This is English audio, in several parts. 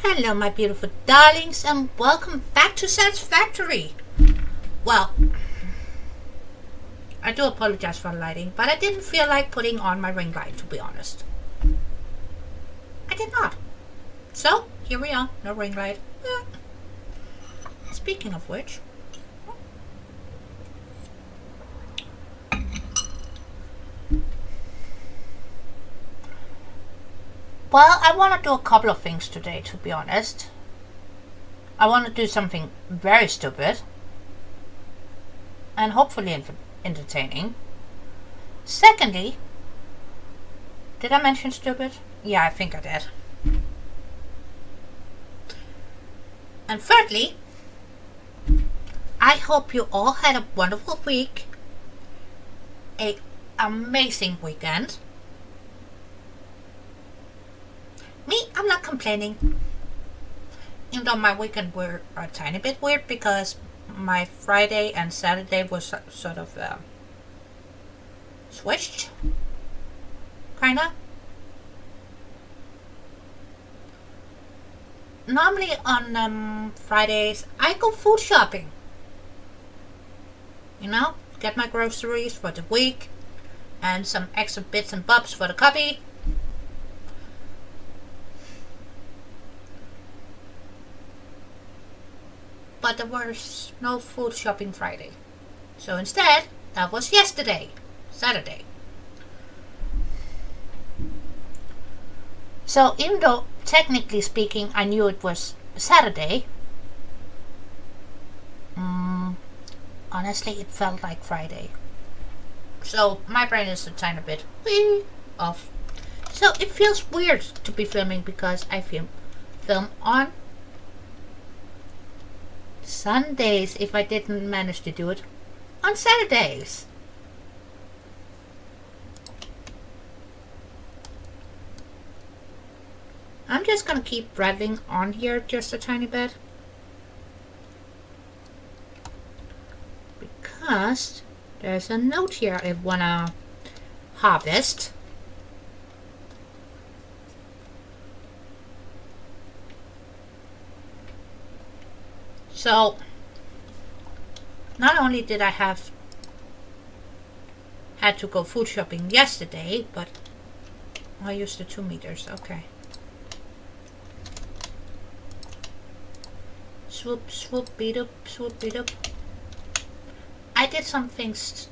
Hello my beautiful darlings and welcome back to Satisfactory. Well, I do apologize for the lighting, but I didn't feel like putting on my ring light, to be honest. I did not. So, here we are, no ring light. Speaking of which, well, I want to do a couple of things today, to be honest. I want to do something very stupid and hopefully entertaining. Secondly, did I mention stupid? Yeah, I think I did. And thirdly, I hope you all had a wonderful week, an amazing weekend. Me, I'm not complaining. Even though my weekend were a tiny bit weird because my Friday and Saturday was sort of switched. Kinda. Normally on Fridays I go food shopping. You know, get my groceries for the week and some extra bits and bobs for the cubby. But there was no food shopping Friday. So instead, that was yesterday, Saturday. So even though technically speaking I knew it was Saturday, honestly it felt like Friday. So my brain is a tiny bit off. So it feels weird to be filming because I film on Sundays if I didn't manage to do it on Saturdays. I'm just gonna keep rattling on here just a tiny bit because there's a note here I wanna harvest. So, not only did I had to go food shopping yesterday, but I used the 2 meters, okay. Swoop, swoop, beat up, swoop, beat up. I did some things,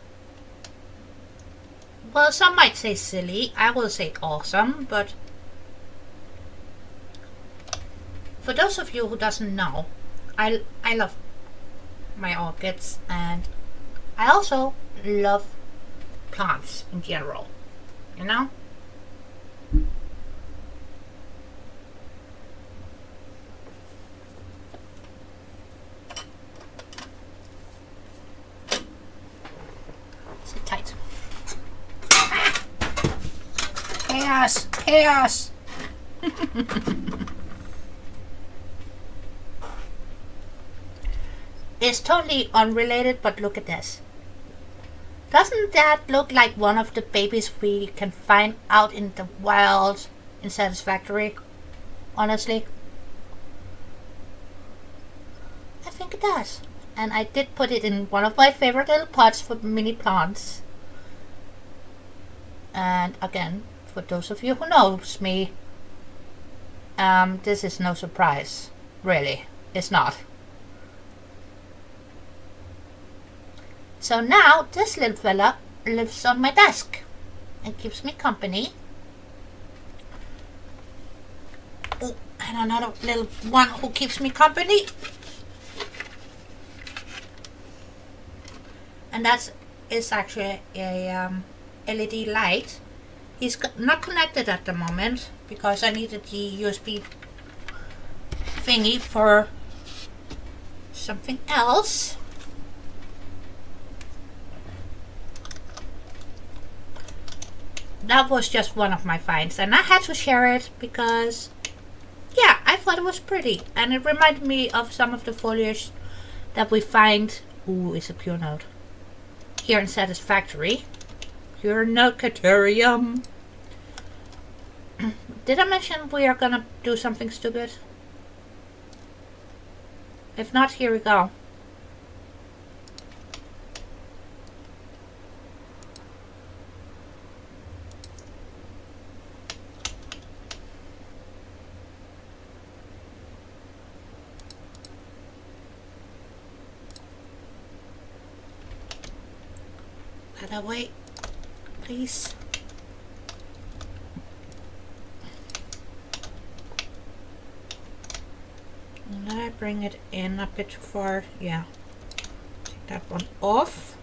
well, some might say silly, I will say awesome, but for those of you who doesn't know, I love my orchids and I also love plants in general, you know? Sit tight. Chaos! Chaos! It's totally unrelated, but look at this. Doesn't that look like one of the babies we can find out in the wild in Satisfactory? Honestly, I think it does. And I did put it in one of my favorite little pots for mini plants. And again, for those of you who knows me, this is no surprise. Really, it's not. So now this little fella lives on my desk and keeps me company. Oh, and another little one who keeps me company. And is actually a LED light. He's not connected at the moment because I needed the USB thingy for something else. That was just one of my finds and I had to share it because, yeah, I thought it was pretty and it reminded me of some of the foliage that we find. Ooh, it's a pure note here in Satisfactory. Pure note caterium. Did I mention we are gonna do something stupid? If not, here we go. That way, please. And let I bring it in a bit too far. Yeah. Take that one off.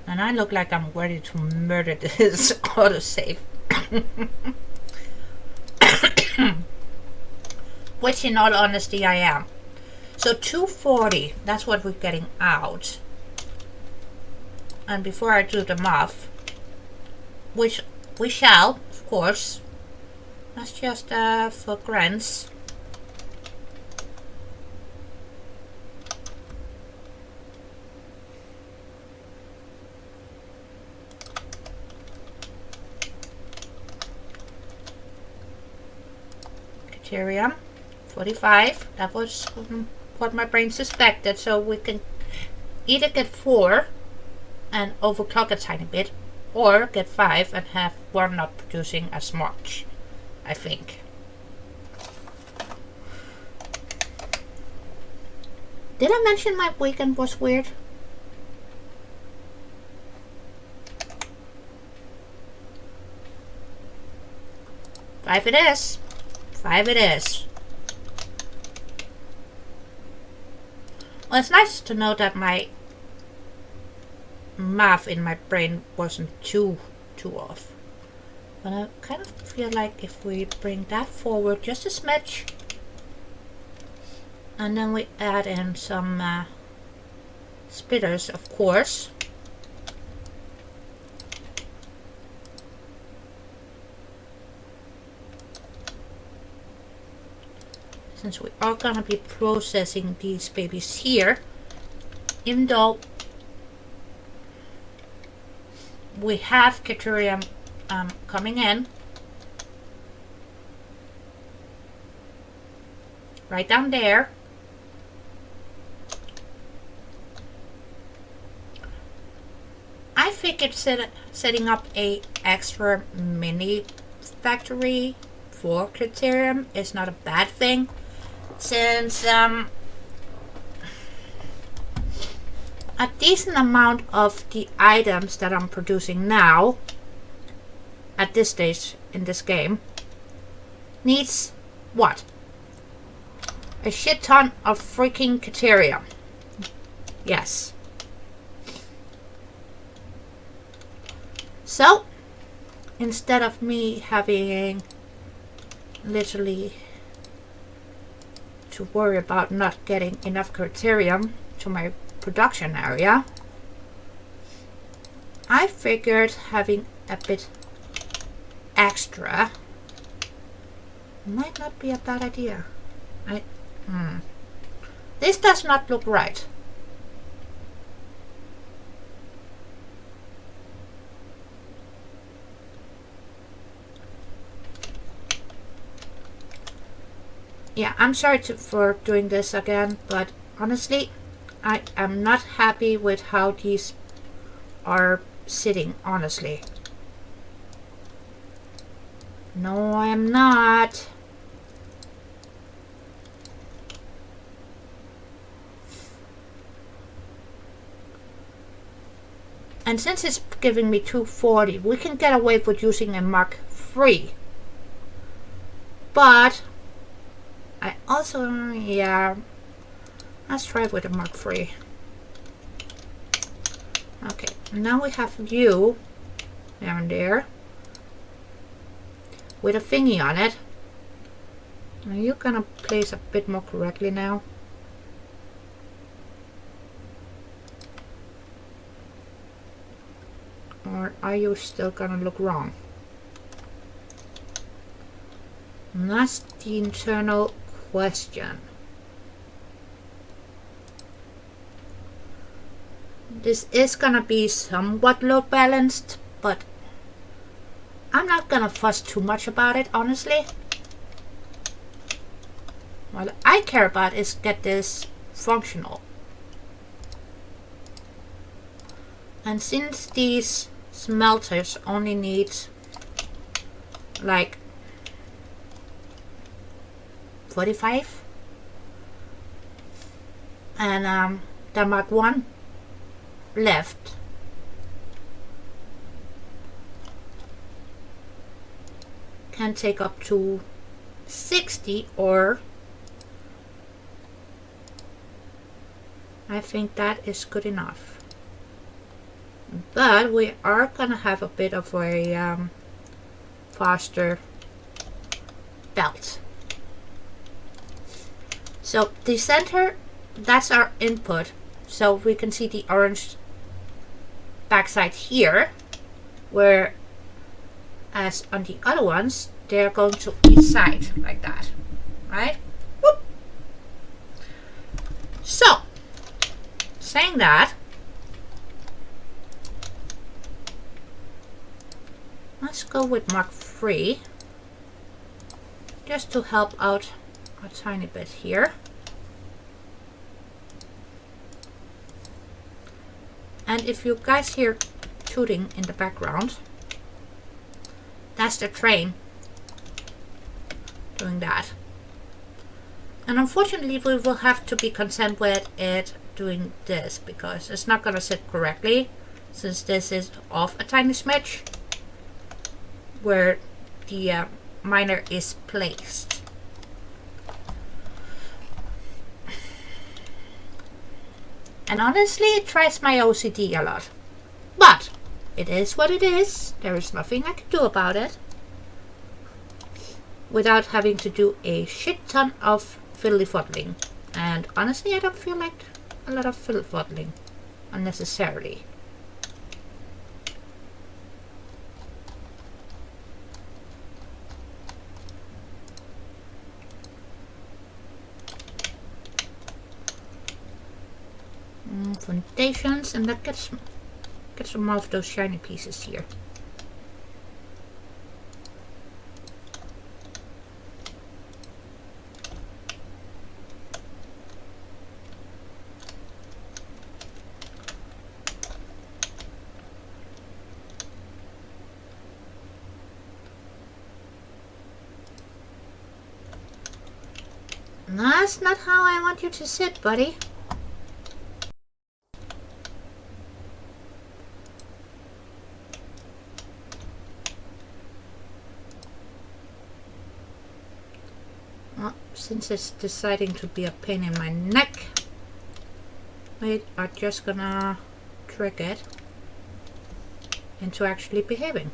And I look like I'm ready to murder this autosave. Which in all honesty I am. So 240, that's what we're getting out. And before I do the math, which we shall, of course, that's just for grants. Caterium. 45, that was what my brain suspected, so we can either get 4 and overclock a tiny bit, or get 5 and have 1 not producing as much, I think. Did I mention my weekend was weird? Five it is. 5 it is. Well, it's nice to know that my math in my brain wasn't too off. But I kind of feel like if we bring that forward just a smidge, and then we add in some splitters, of course. Since we are going to be processing these babies here, even though we have caterium coming in right down there, I figured setting up a extra mini factory for caterium is not a bad thing. Since a decent amount of the items that I'm producing now at this stage in this game needs what? A shit ton of freaking caterium. Yes. So instead of me having literally to worry about not getting enough caterium to my production area, I figured having a bit extra might not be a bad idea. This does not look right. Yeah, I'm sorry for doing this again, but honestly, I am not happy with how these are sitting, honestly. No, I am not. And since it's giving me 240, we can get away with using a Mark III. But I also, yeah, let's try with a Mark III. Okay, now we have you down there with a thingy on it. Are you gonna place a bit more correctly now? Or are you still gonna look wrong? And that's the internal question. This is gonna be somewhat low balanced, but I'm not gonna fuss too much about it, honestly. What I care about is get this functional. And since these smelters only need like 45 and the Mark 1 left, can take up to 60, or I think that is good enough. But we are gonna have a bit of a faster belt. So the center, that's our input. So we can see the orange backside here, where as on the other ones, they're going to each side like that, right? Whoop. So, saying that, let's go with Mark 3, just to help out a tiny bit here. And if you guys hear tooting in the background, that's the train doing that. And unfortunately we will have to be content with it doing this, because it's not going to sit correctly, since this is off a tiny smidge where the miner is placed. And honestly, it tries my OCD a lot. But it is what it is. There is nothing I can do about it without having to do a shit ton of fiddly fuddling. And honestly, I don't feel like a lot of fiddle fuddling unnecessarily. Foundations, and that gets some more of those shiny pieces here. That's not how I want you to sit, buddy. Well, since it's deciding to be a pain in my neck, we are just gonna trick it into actually behaving.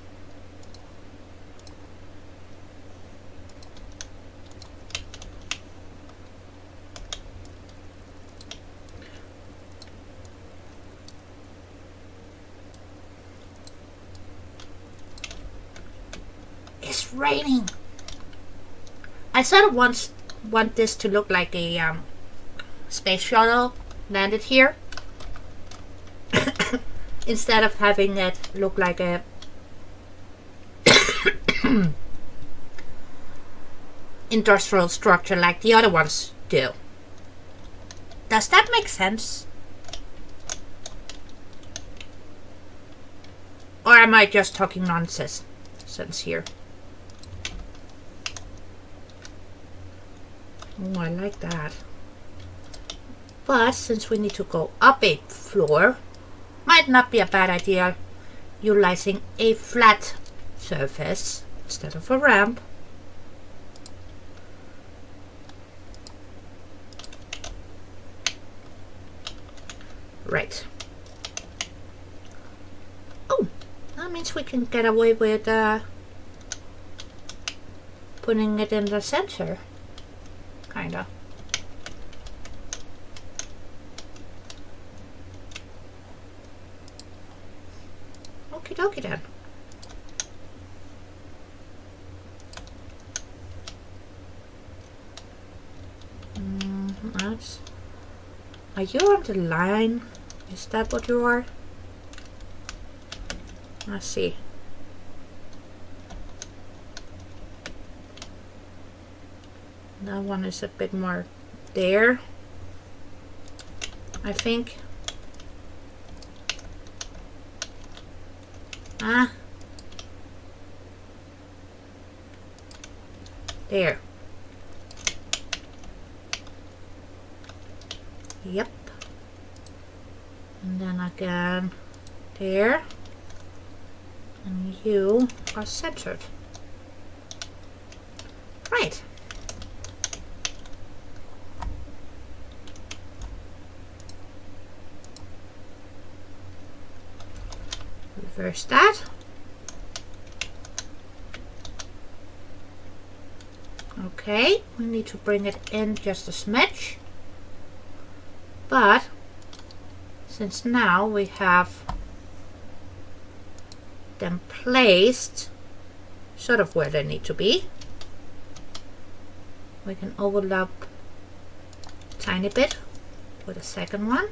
It's raining. I sort of want this to look like a space shuttle landed here, instead of having it look like a industrial structure like the other ones do. Does that make sense? Or am I just talking nonsense here? Oh, I like that. But since we need to go up a floor, might not be a bad idea utilizing a flat surface instead of a ramp. Right. Oh, that means we can get away with putting it in the center. Kinda. Okie dokie then. Nice. Are you on the line? Is that what you are? Let's see. That one is a bit more there, I think. There. Yep. And then again there. And you are centered. Right. Reverse that. Okay, we need to bring it in just a smidge. But since now we have them placed sort of where they need to be, we can overlap a tiny bit with a second one.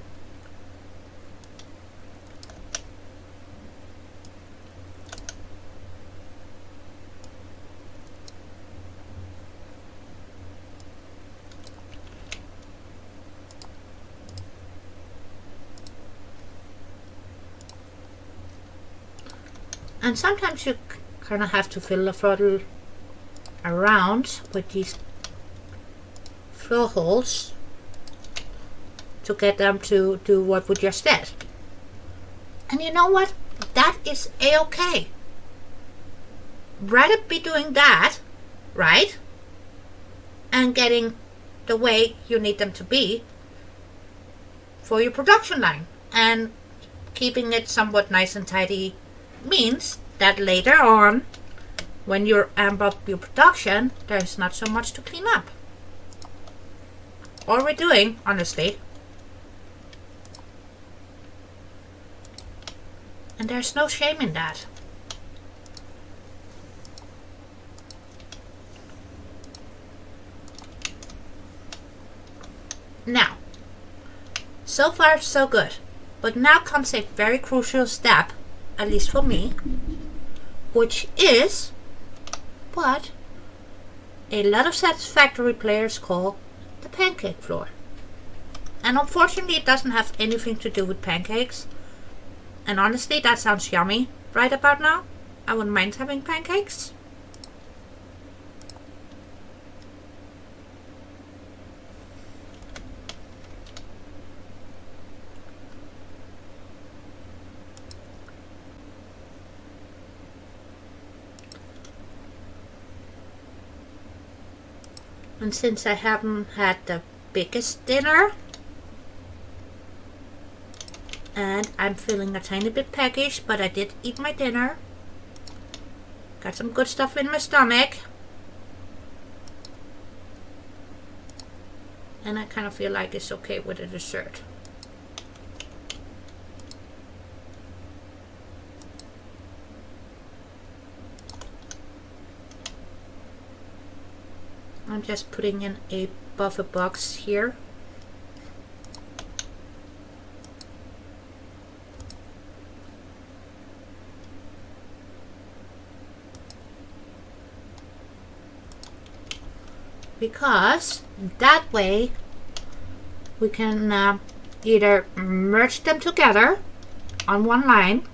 And sometimes you kind of have to fill the throttle around with these floor holes to get them to do what we just did. And you know what? That is a-okay. Rather be doing that, right? And getting the way you need them to be for your production line. And keeping it somewhat nice and tidy means that later on, when you amp up your production, there's not so much to clean up. All we're doing, honestly, and there's no shame in that. Now, so far so good, but now comes a very crucial step, at least for me, which is what a lot of Satisfactory players call the pancake floor. And unfortunately it doesn't have anything to do with pancakes. And honestly, that sounds yummy right about now. I wouldn't mind having pancakes. And since I haven't had the biggest dinner, and I'm feeling a tiny bit peckish, but I did eat my dinner. Got some good stuff in my stomach. And I kind of feel like it's okay with a dessert. I'm just putting in a buffer box here. Because that way we can either merge them together on one line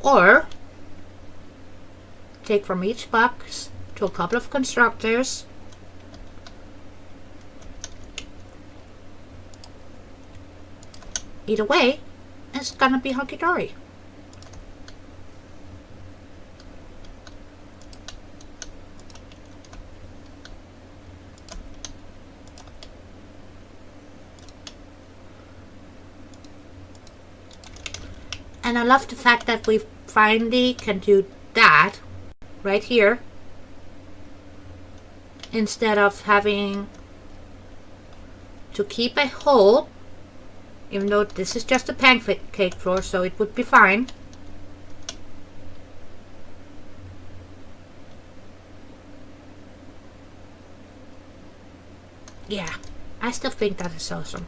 or take from each box to a couple of constructors either way, it's gonna be hunky-dory. And I love the fact that we finally can do that right here instead of having to keep a hole, even though this is just a pancake floor, so it would be fine. Yeah, I still think that is awesome.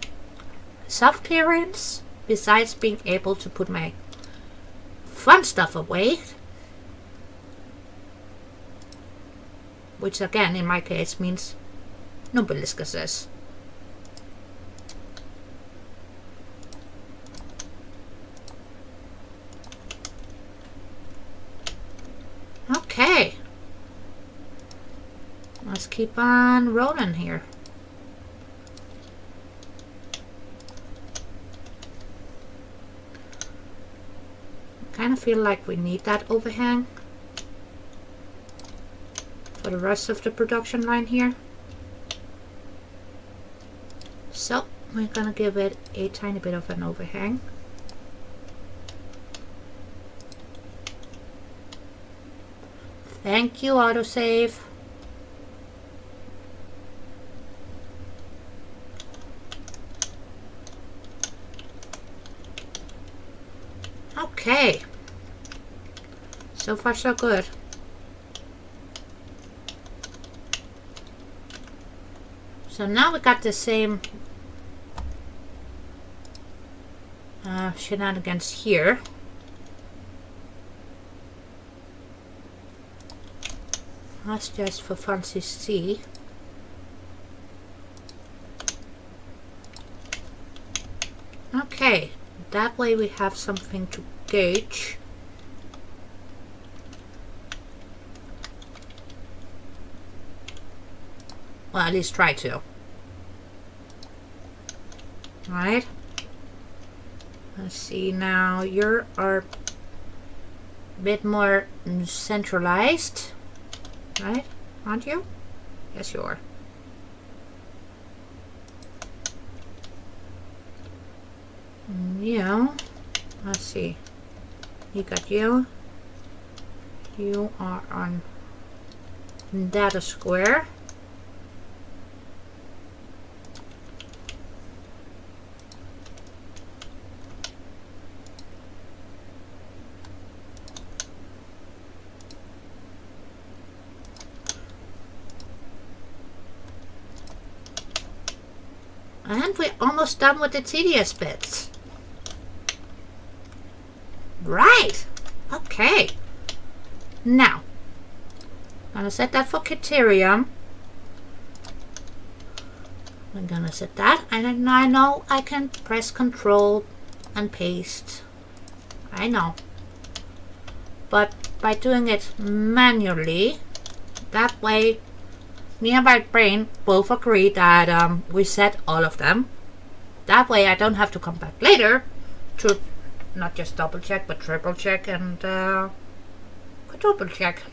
Soft clearance, besides being able to put my fun stuff away, which again in my case means Nobiliscuses. Okay. Let's keep on rolling here. Kind of feel like we need that overhang for the rest of the production line here. So we're gonna give it a tiny bit of an overhang. Thank you, autosave. Okay. So far so good. So now we got the same shenanigans here. That's just for fun to see. Okay, that way we have something to gauge. Well, at least try to. Right? Let's see now. You are a bit more centralized. Right? Aren't you? Yes, you are. Yeah. Let's see. You got you. You are on data square. And we're almost done with the tedious bits. Right. Okay. Now, I'm gonna set that for caterium. I'm gonna set that, and then I know I can press Control and paste. I know. But by doing it manually, that way me and my brain both agree that we set all of them. That way I don't have to come back later to not just double check but triple check and quadruple check.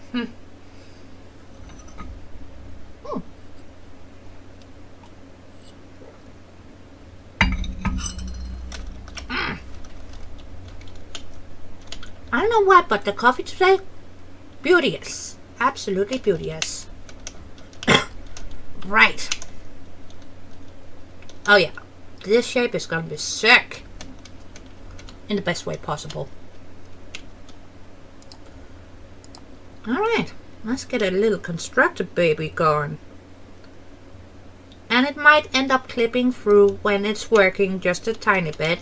I don't know what, but the coffee today, beauteous. Absolutely beauteous. Right. Oh yeah, this shape is gonna be sick. In the best way possible. Alright, let's get a little constructor baby going. And it might end up clipping through when it's working just a tiny bit.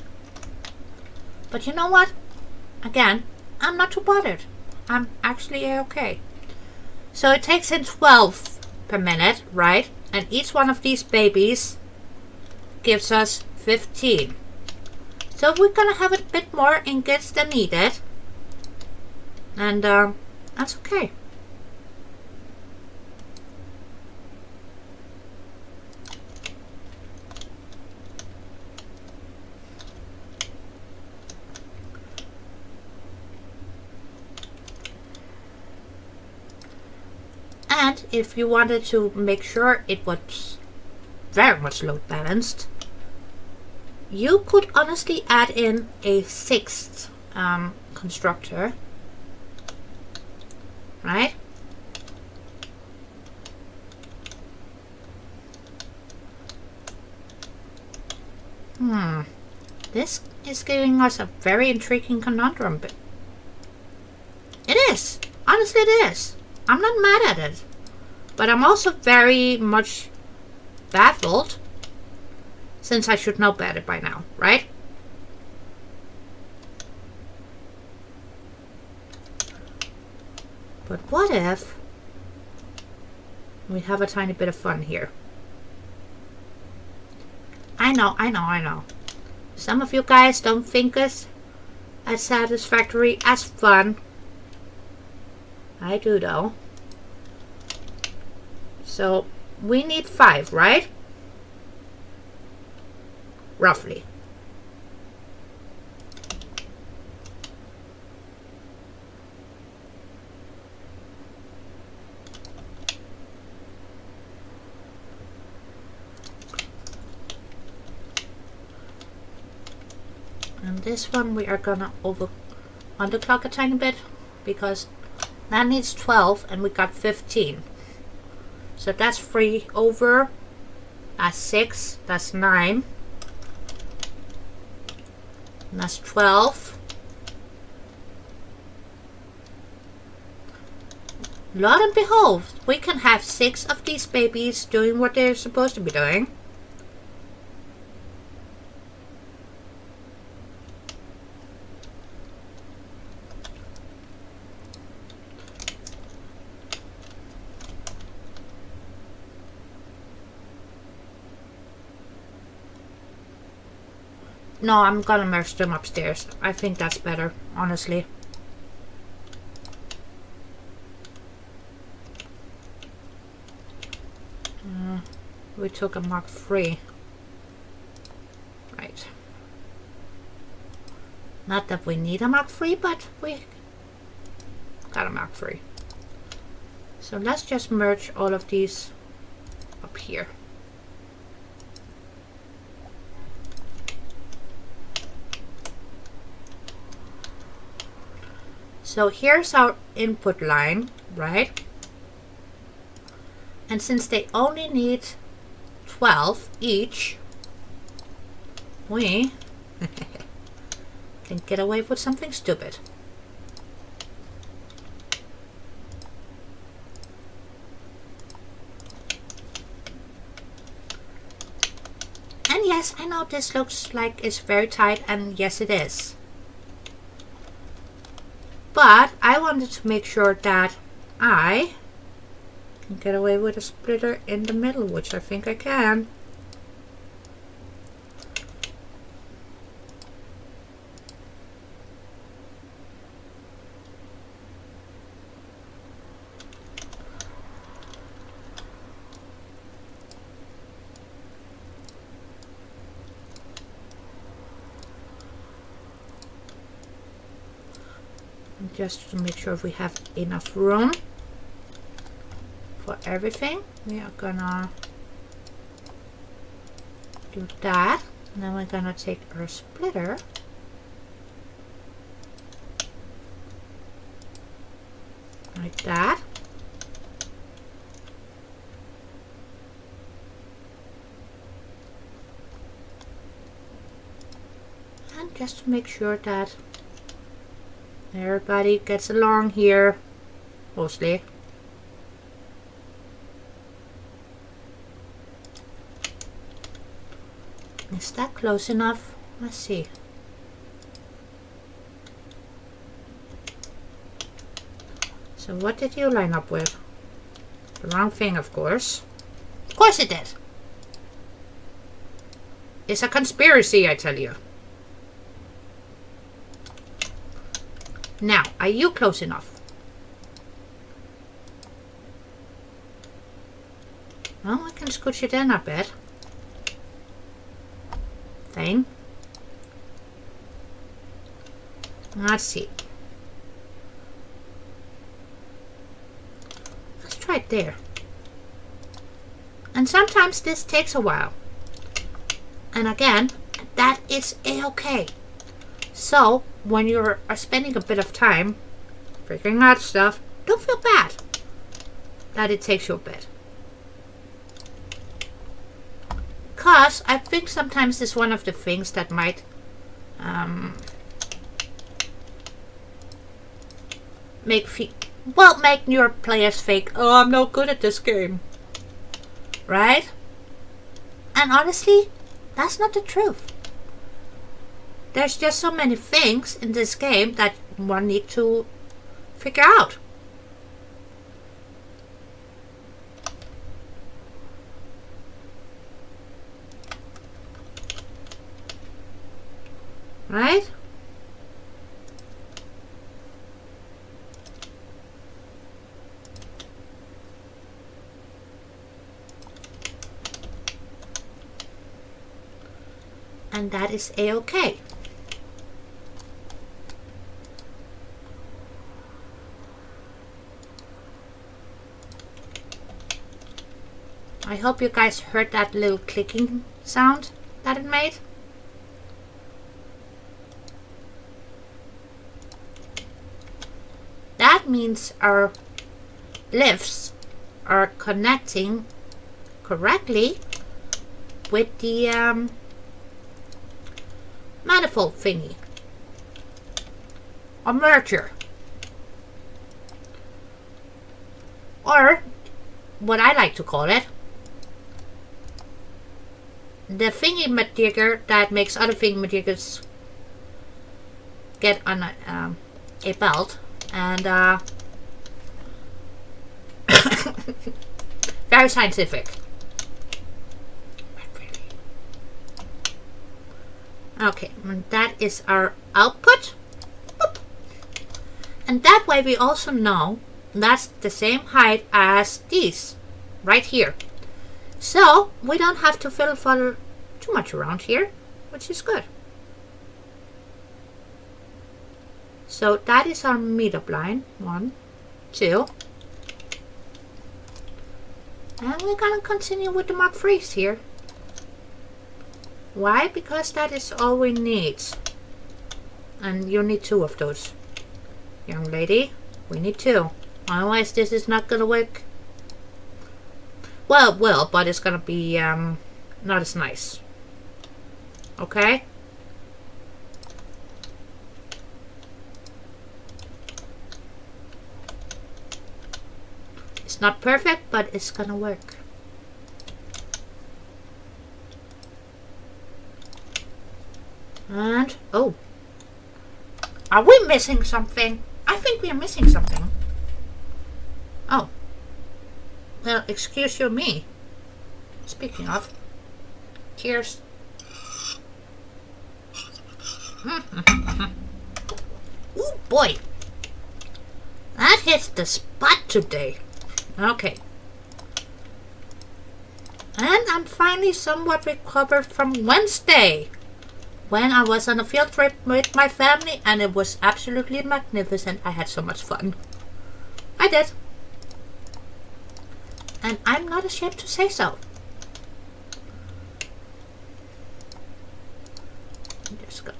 But you know what? Again, I'm not too bothered. I'm actually okay. So it takes in 12 per minute, right? And each one of these babies gives us 15. So we're gonna have a bit more ingots than needed. And that's okay. And if you wanted to make sure it was very much load balanced, you could honestly add in a 6th constructor, right? This is giving us a very intriguing conundrum. But it is. Honestly, it is. I'm not mad at it. But I'm also very much baffled, since I should know better by now, right? But what if we have a tiny bit of fun here? I know. Some of you guys don't think it's as satisfactory as fun. I do though. So we need 5, right? Roughly. And this one we are gonna underclock a tiny bit because that needs 12 and we got 15. So that's 3 over, that's 6, that's 9, and that's 12. Lo and behold, we can have 6 of these babies doing what they're supposed to be doing. No, I'm gonna merge them upstairs. I think that's better, honestly. We took a Mark III. Right. Not that we need a Mark III, but we got a Mark III. So let's just merge all of these up here. So here's our input line, right? And since they only need 12 each, we can get away with something stupid. And yes, I know this looks like it's very tight, and yes it is. But I wanted to make sure that I can get away with a splitter in the middle, which I think I can. Just to make sure we have enough room for everything, we are gonna do that, and then we're gonna take our splitter like that, and just to make sure that everybody gets along here, mostly. Is that close enough? Let's see. So what did you line up with? The wrong thing, of course. Of course it did. It's a conspiracy, I tell you. Now, are you close enough? Well, I can scooch it in a bit. Thing. Let's see. Let's try it there. And sometimes this takes a while. And again, that is a-okay. So, when you're spending a bit of time figuring out stuff, don't feel bad that it takes you a bit. Because I think sometimes it's one of the things that might make your players think, oh, I'm no good at this game. Right? And honestly, that's not the truth. There's just so many things in this game that one needs to figure out. right? And that is a-okay. I hope you guys heard that little clicking sound that it made. That means our lifts are connecting correctly with the manifold thingy or merger, or what I like to call it, the thingy majigger that makes other thingy majiggers get on a belt, and very scientific. Okay, and that is our output. Boop. And that way we also know that's the same height as these right here. So we don't have to fiddle faddle too much around here, which is good. So that is our meetup line. 1, 2. And we're gonna continue with the Mark 3s here. Why? Because that is all we need. And you need 2 of those. Young lady, we need 2. Otherwise this is not gonna work. Well, it will, but it's gonna be not as nice. Okay? It's not perfect, but it's gonna work. And, oh. Are we missing something? I think we are missing something. Oh. Well, excuse you me. Speaking of. Cheers. Ooh, boy. That hits the spot today. Okay. And I'm finally somewhat recovered from Wednesday, when I was on a field trip with my family, and it was absolutely magnificent. I had so much fun. I did. And I'm not ashamed to say so. I'm just gonna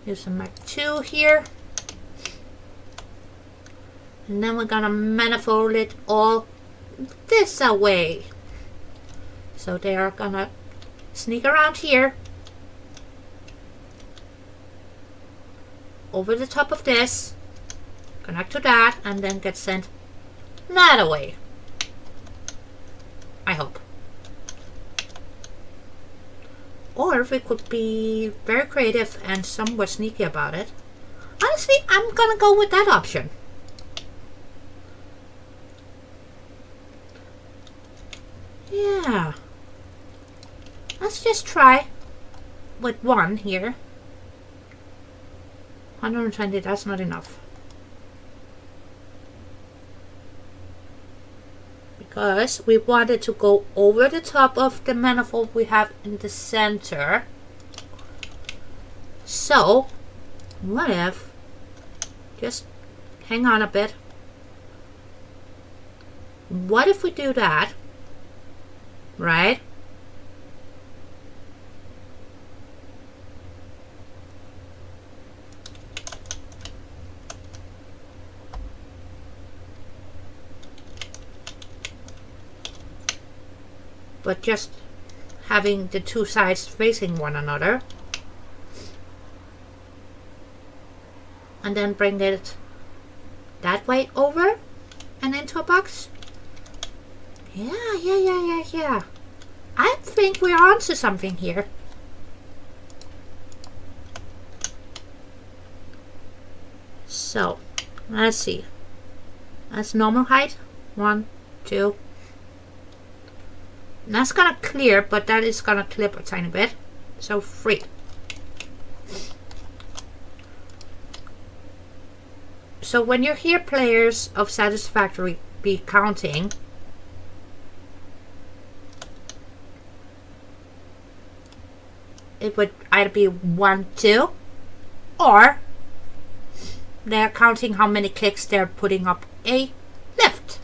use some Mark 2 here. And then we're gonna manifold it all this away. So they are gonna sneak around here, over the top of this, connect to that, and then get sent that away. I hope. Or if we could be very creative and somewhat sneaky about it, honestly, I'm gonna go with that option. Yeah. Let's just try with 1 here. 120, that's not enough. Because we wanted to go over the top of the manifold we have in the center. So, what if, just hang on a bit. What if we do that, right? But just having the 2 sides facing one another, and then bring it that way over and into a box. Yeah. I think we're onto something here. So let's see. That's normal height. 1, 2. That's gonna clear, but that is gonna clip a tiny bit. So 3. So when you hear players of Satisfactory be counting, it would either be 1, 2, or they're counting how many clicks they're putting up a lift.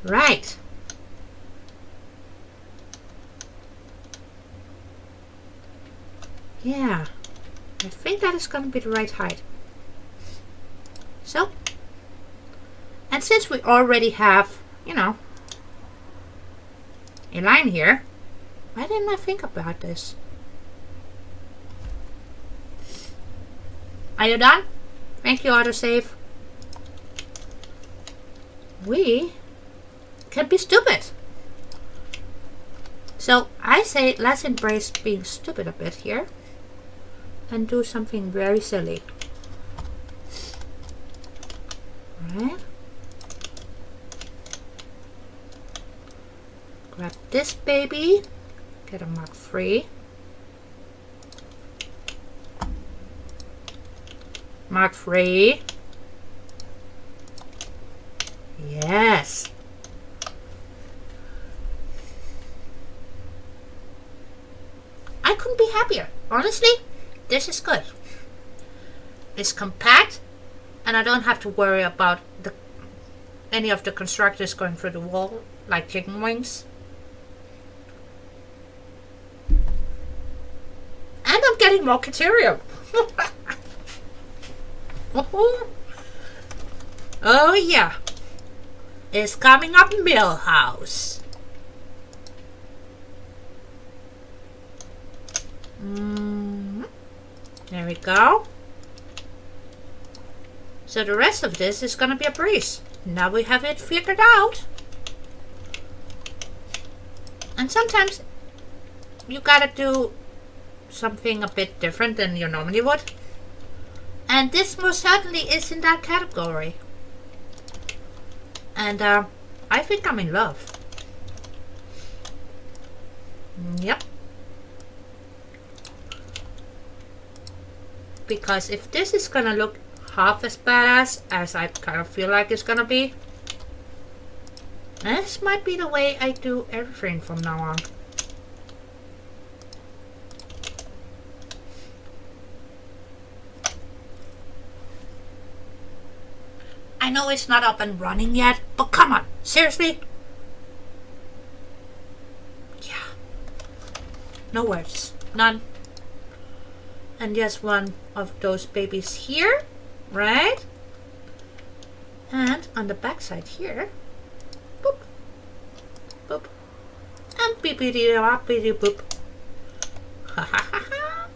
Right. Yeah, I think that is going to be the right height. So, and since we already have, you know, a line here, why didn't I think about this? Are you done? Thank you, autosave. We can be stupid. So I say let's embrace being stupid a bit here and do something very silly. Right? Grab this baby, get a Mark III. Mark III. Yes. I couldn't be happier. Honestly, this is good. It's compact, and I don't have to worry about any of the constructors going through the wall like chicken wings. And I'm getting more caterium. Oh yeah. It's coming up Millhouse. There we go. So the rest of this is gonna be a breeze. Now we have it figured out. And sometimes you gotta do something a bit different than you normally would. And this most certainly is in that category. And I think I'm in love. Yep. Because if this is gonna look half as badass as I kind of feel like it's gonna be, this might be the way I do everything from now on. I know it's not up and running yet, but come on, seriously? Yeah. No words. None. And just one of those babies here, right? And on the back side here, boop, boop, and beepity-boop. Ha ha ha ha.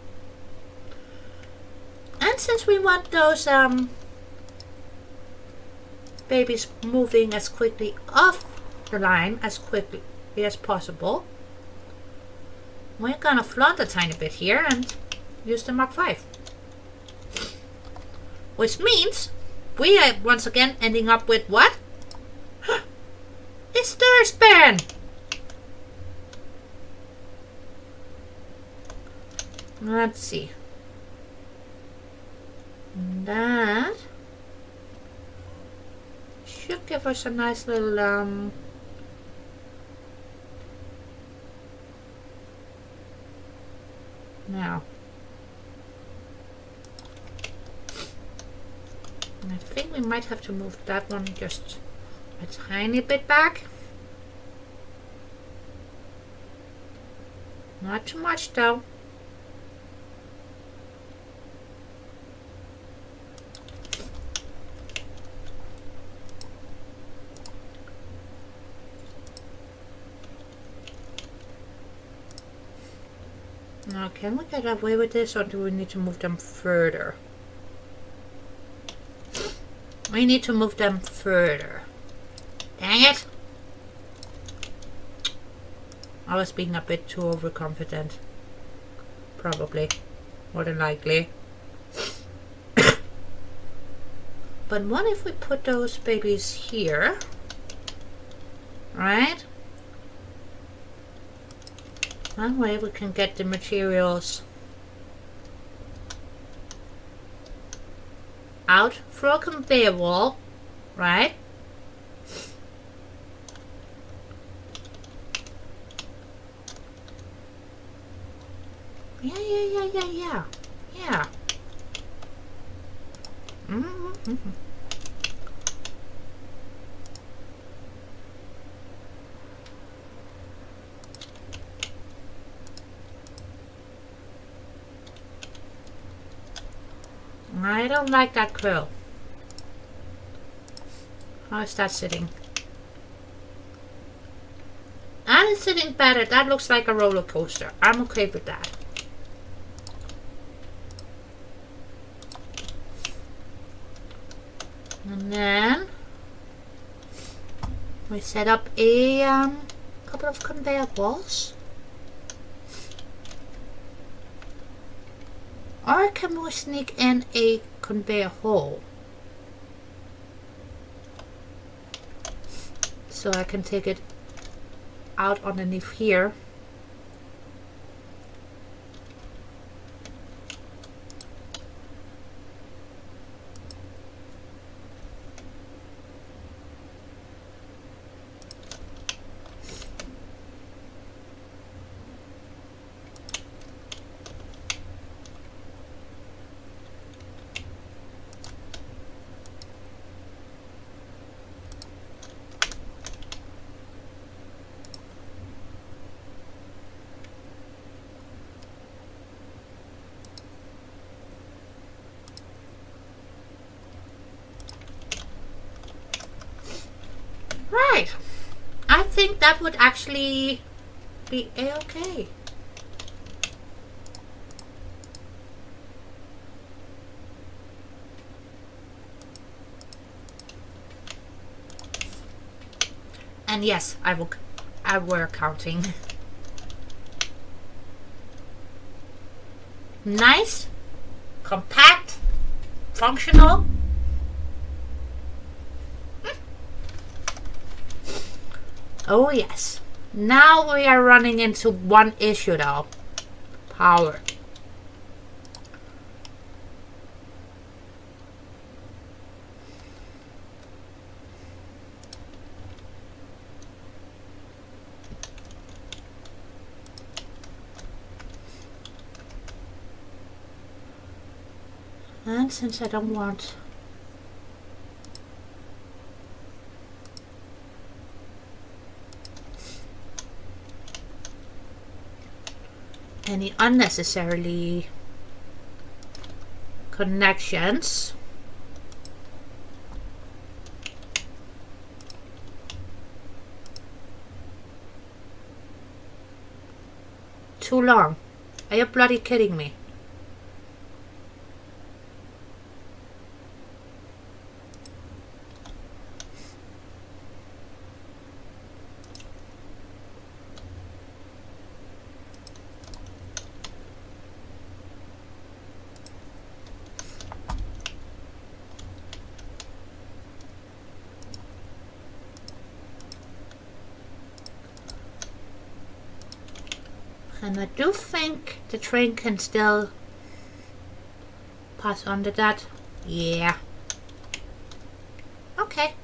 And since we want those babies moving as quickly off the line as quickly as possible, we're gonna flaunt a tiny bit here and use the Mark V. Which means we are once again ending up with what? A star span! Let's see. That should give us a nice little now. I think we might have to move that one just a tiny bit back. Not too much though. Now, can we get away with this, or do we need to move them further? We need to move them further. Dang it! I was being a bit too overconfident. Probably. More than likely. But what if we put those babies here? Right? That way we can get the materials out through a conveyor wall, right? Yeah. Mm-hmm. I don't like that quill. How is that sitting? And it's sitting better. That looks like a roller coaster. I'm okay with that. And then we set up a couple of conveyor balls. Or can we sneak in a conveyor hole? So I can take it out underneath here. Right. I think that would actually be a-okay. And yes, I were counting. Nice, compact, functional. Oh yes. Now we are running into one issue though. Power. And since I don't want any unnecessarily connections, too long. Are you bloody kidding me? And I do think the train can still pass under that. Yeah. Okay.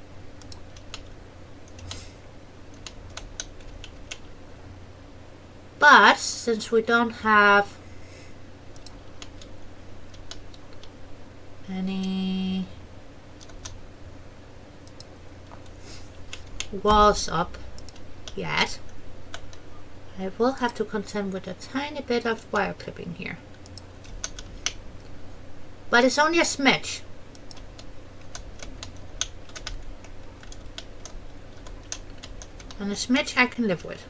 But since we don't have any walls up yet, I will have to contend with a tiny bit of wire clipping here. But it's only a smidge. And a smidge I can live with.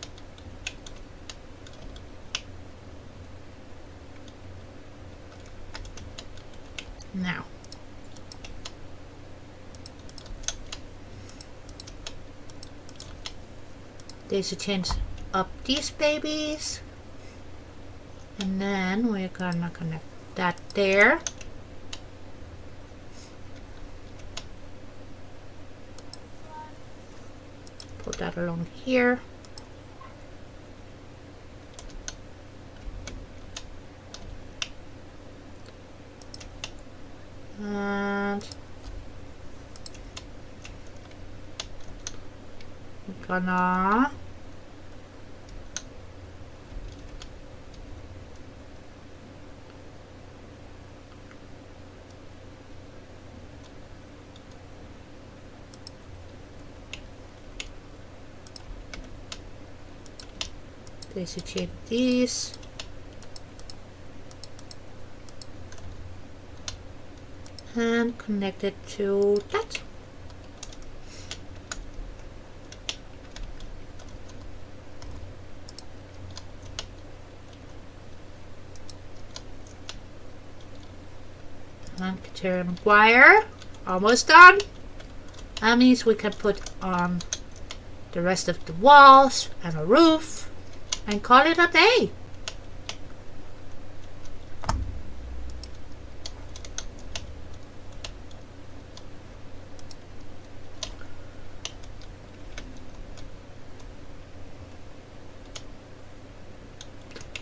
Now. There's a chance up these babies, and then we're gonna connect that there. Put that along here. And Gonna daisy chain these. And connect it to that. And caterium wire. Almost done. That means we can put on the rest of the walls and a roof and call it a day.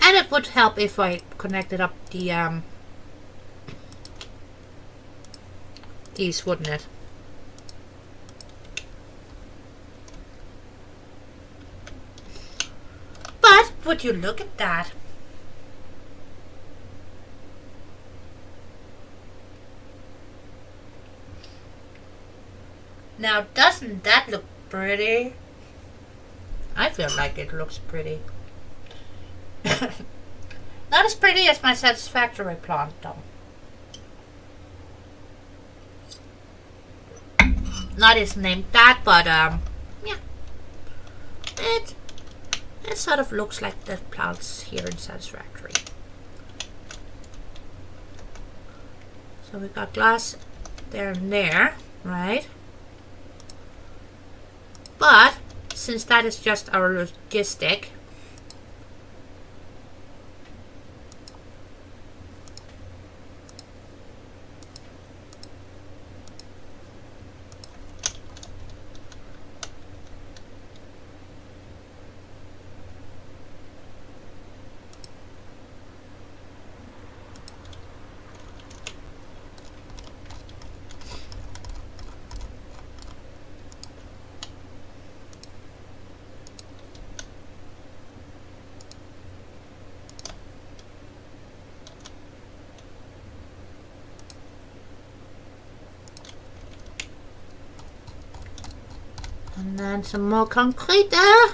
And it would help if I connected up the these, wouldn't it? But would you look at that? Now, doesn't that look pretty? I feel like it looks pretty. Not as pretty as my Satisfactory plant, though. Not as named that, but yeah, it sort of looks like the plants here in Satisfactory. So we got glass there and there, right? But since that is just our logistic, and then some more concrete there.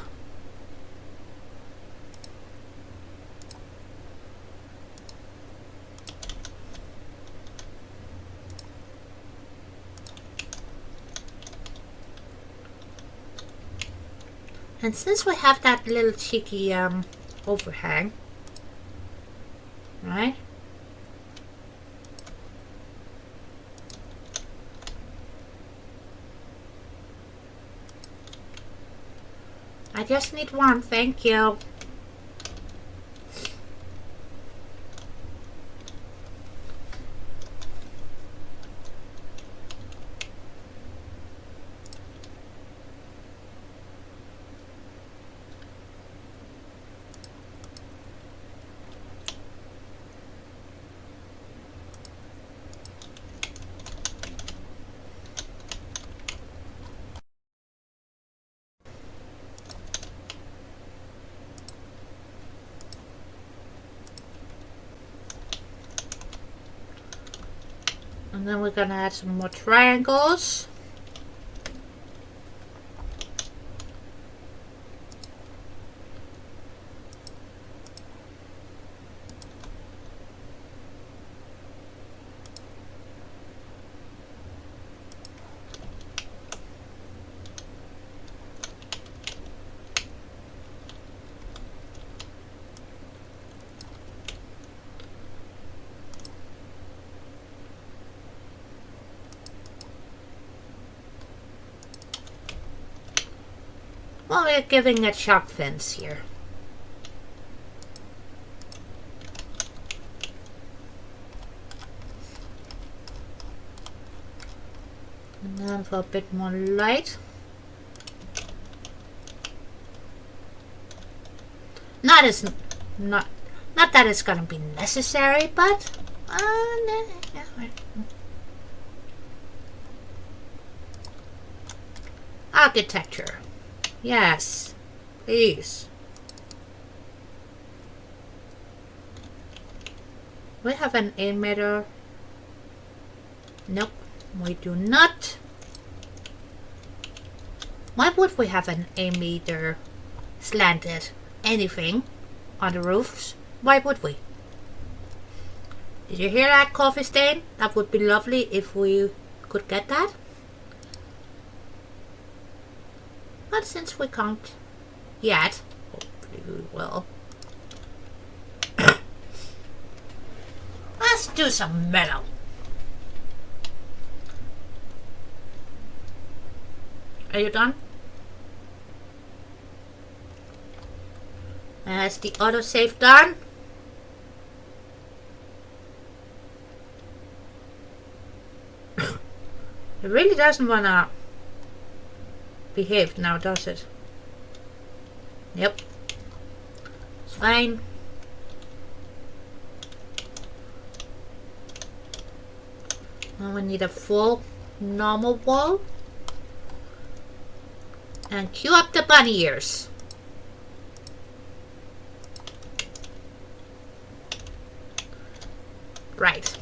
And since we have that little cheeky overhang, right? I just need one, thank you. And then we're gonna add some more triangles. Well, we're giving it sharp fins here. And then for a bit more light. Not that it's gonna be necessary, but architecture. Yes, please. We have an emitter. Nope, we do not. Why would we have an emitter slanted anything on the roofs? Why would we? Did you hear that, coffee stain? That would be lovely if we could get that. But since we can't yet, hopefully we will. Let's do some metal. Are you done? Is the autosave done? It really doesn't wanna behave now, does it? Yep. It's fine. Now we need a full normal wall. And cue up the bunny ears. Right.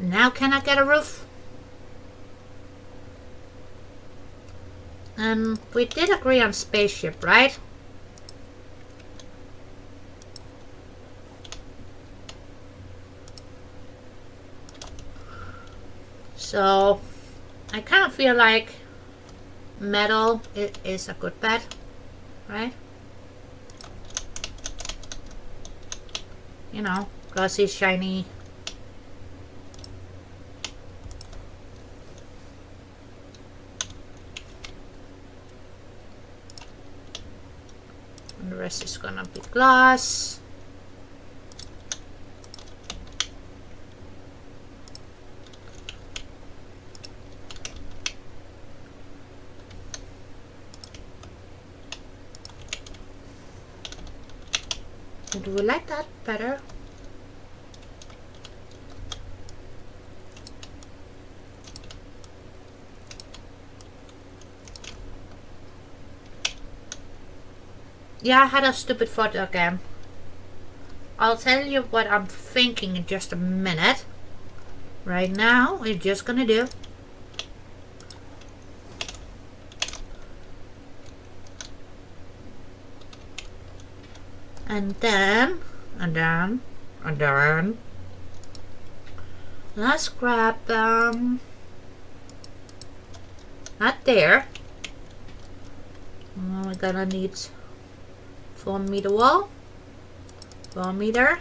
Now can I get a roof? And we did agree on spaceship, right? So I kind of feel like metal is a good bet, right? You know, glossy, shiny. And the rest is gonna be glass. Do we like that better? Yeah, I had a stupid thought again. I'll tell you what I'm thinking in just a minute. Right now, we're just gonna do and then let's grab not there. We're gonna need 4 meter wall, 4 meter.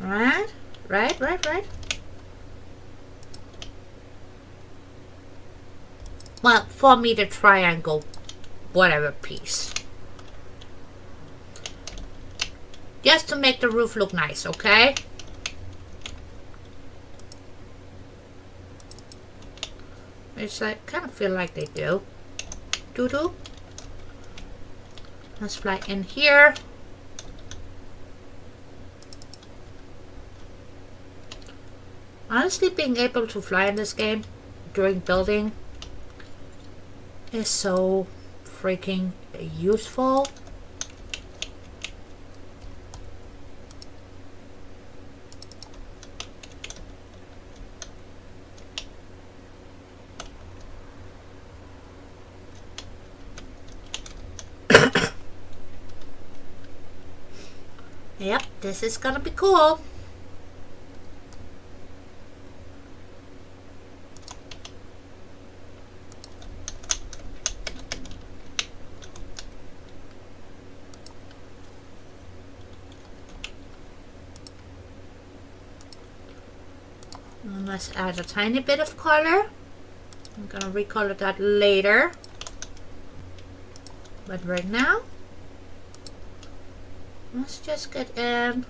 Right. Well, 4 meter triangle, whatever piece. Just to make the roof look nice, okay? Which I kind of feel like they do. Doo-doo. Let's fly in here. Honestly, being able to fly in this game during building is so freaking useful. Yep, this is gonna be cool. And let's add a tiny bit of color. I'm gonna recolor that later. But right now, let's just get in.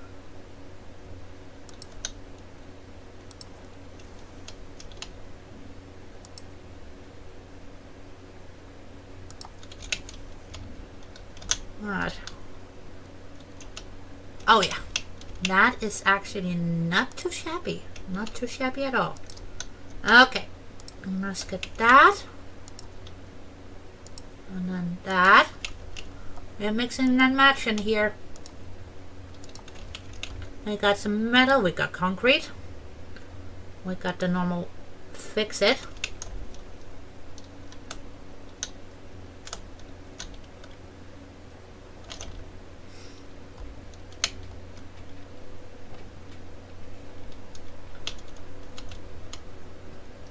Right. Oh yeah, that is actually not too shabby. Not too shabby at all. Okay, let's get that. And then that. We're mixing and matching here. We got some metal, we got concrete. We got the normal fix it.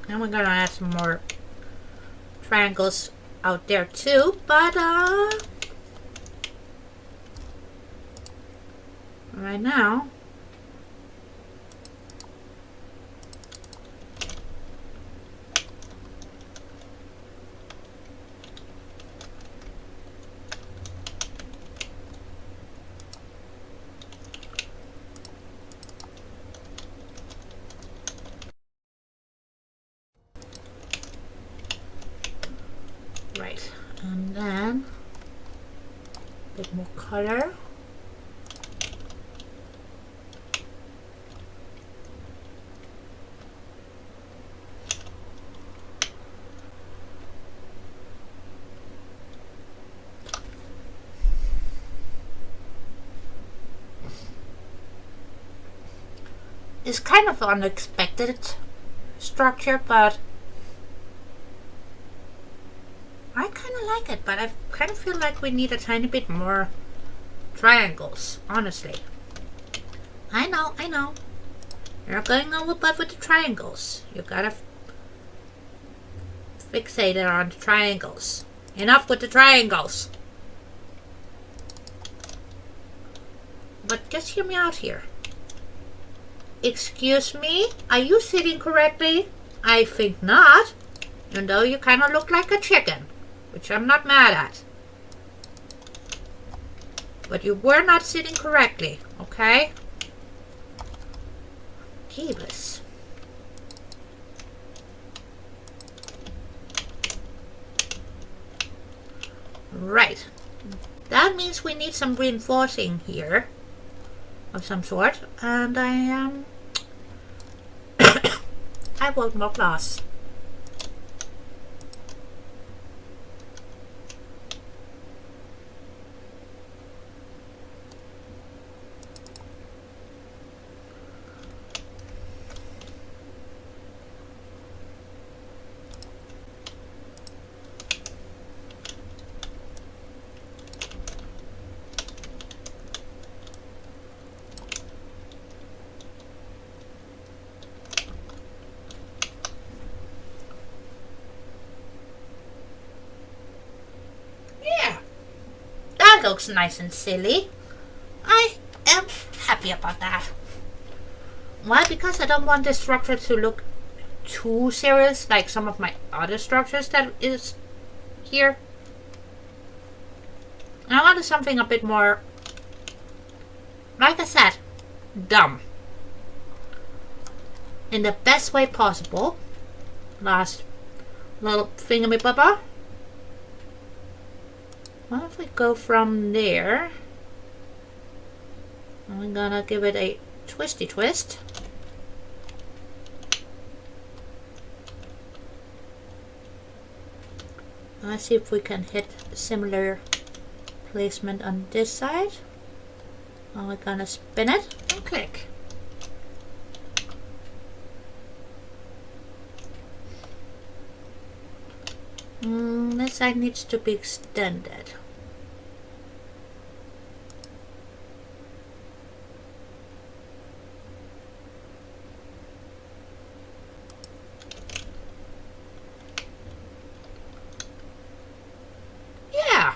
And we're gonna add some more triangles out there too, but right now right, and then a bit more color. It's kind of unexpected structure, but I kind of like it, but I kind of feel like we need a tiny bit more triangles, honestly. I know. You're going overboard with the triangles. You gotta fixate it on the triangles. Enough with the triangles. But just hear me out here. Excuse me? Are you sitting correctly? I think not. Even though you kind of look like a chicken, which I'm not mad at. But you were not sitting correctly, okay? Jeebus. Right. That means we need some reinforcing here of some sort, and I I want more glass. Looks nice and silly. I am happy about that. Why? Because I don't want this structure to look too serious like some of my other structures that is here. I wanted something a bit more, like I said, dumb. In the best way possible. Last little thingamabobber. What if we go from there? I'm gonna give it a twisty twist. Let's see if we can hit similar placement on this side. And we're gonna spin it and click. This side needs to be extended. Yeah.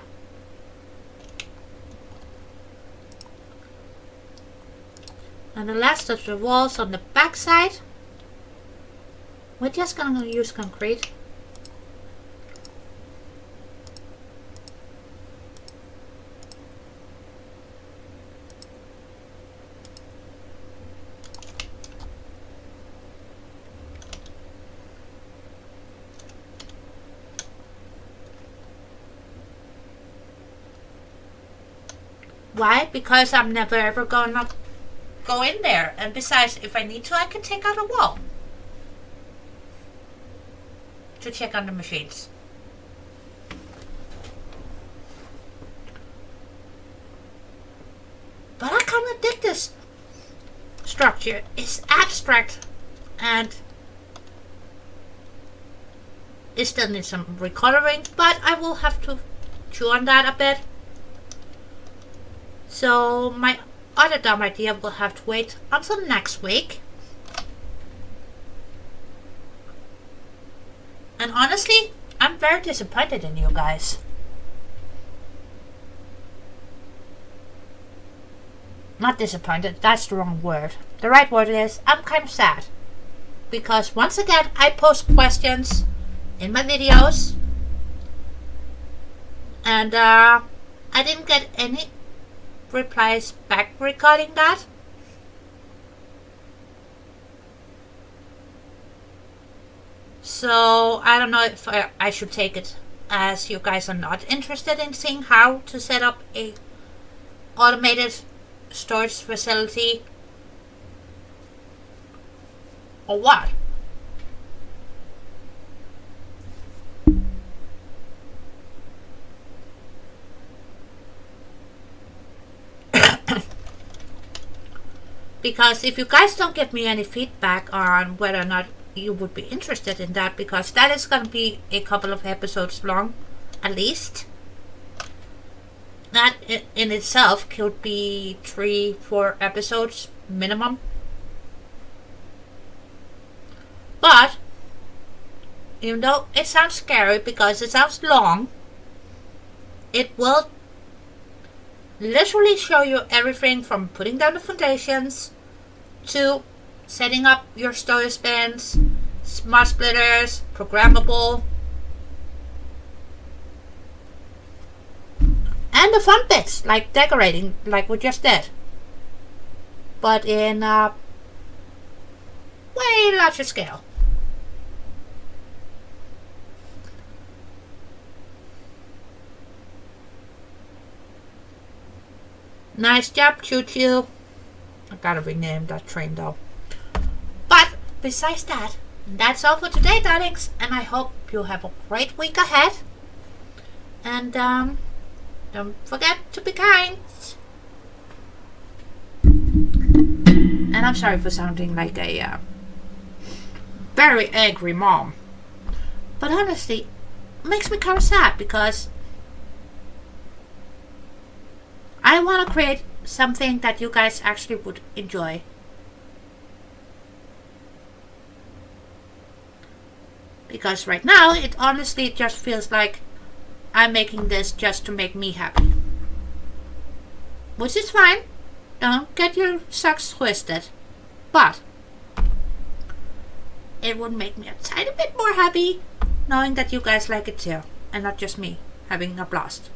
And the last of the walls on the back side, we're just gonna use concrete. Why? Because I'm never ever gonna go in there. And besides, if I need to, I can take out a wall to check on the machines. But I kind of dig this structure. It's abstract and it still needs some recoloring, but I will have to chew on that a bit. So my other dumb idea will have to wait until next week. And honestly, I'm very disappointed in you guys. Not disappointed, that's the wrong word. The right word is, I'm kind of sad. Because once again, I post questions in my videos. And I didn't get any replies back regarding that. So I don't know if I should take it as you guys are not interested in seeing how to set up a automated storage facility or what. Because if you guys don't give me any feedback on whether or not you would be interested in that, because that is going to be a couple of episodes long at least. That in itself could be 3-4 episodes minimum. But even though it sounds scary because it sounds long, it will literally show you everything from putting down the foundations to setting up your storage bins, smart splitters, programmable, and the fun bits like decorating, like we just did, but in a way larger scale. Nice job, Choo Choo. I gotta rename that train though. But besides that, that's all for today, darlings. And I hope you have a great week ahead. And don't forget to be kind. And I'm sorry for sounding like a very angry mom. But honestly, it makes me kind of sad because I want to create something that you guys actually would enjoy. Because right now, it honestly just feels like I'm making this just to make me happy. Which is fine. Don't get your socks twisted. But it would make me a tiny bit more happy knowing that you guys like it too. And not just me having a blast.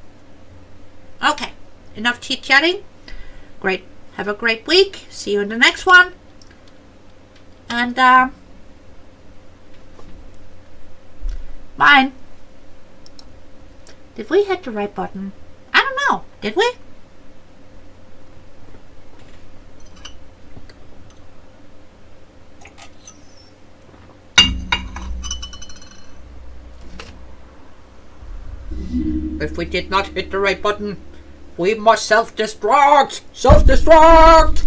Okay. Enough chit-chatting. Great. Have a great week. See you in the next one. And, mine. Did we hit the right button? I don't know. Did we? If we did not hit the right button, we must self-destruct! Self-destruct!